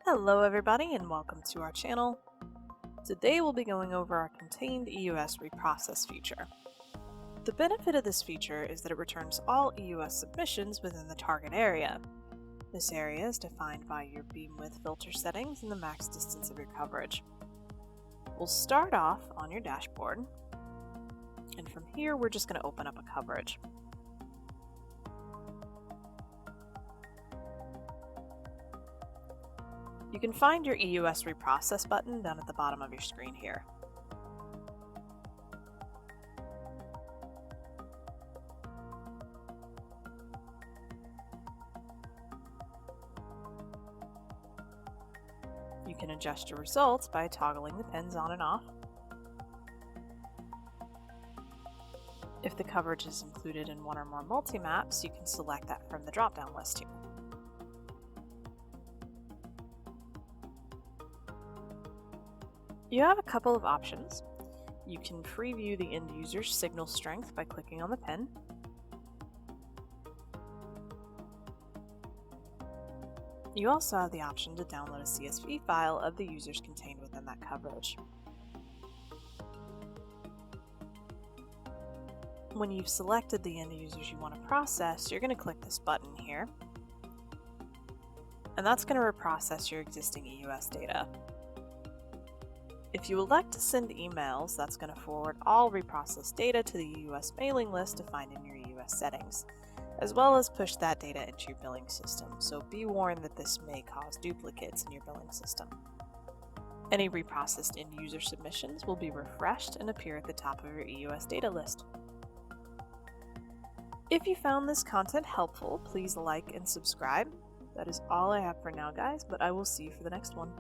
Hello everybody and welcome to our channel. Today we'll be going over our Contained EUS Reprocess feature. The benefit of this feature is that it returns all EUS submissions within the target area. This area is defined by your beam width filter settings and the max distance of your coverage. We'll start off on your dashboard, and from here we're just going to open up a coverage. You can find your EUS Reprocess button down at the bottom of your screen here. You can adjust your results by toggling the pins on and off. If the coverage is included in one or more multi-maps, you can select that from the drop-down list here. You have a couple of options. You can preview the end user's signal strength by clicking on the pin. You also have the option to download a CSV file of the users contained within that coverage. When you've selected the end users you want to process, you're going to click this button here, and that's going to reprocess your existing EUS data. If you elect to send emails, that's going to forward all reprocessed data to the EUS mailing list defined in your EUS settings, as well as push that data into your billing system, so be warned that this may cause duplicates in your billing system. Any reprocessed end user submissions will be refreshed and appear at the top of your EUS data list. If you found this content helpful, please like and subscribe. That is all I have for now, guys, but I will see you for the next one.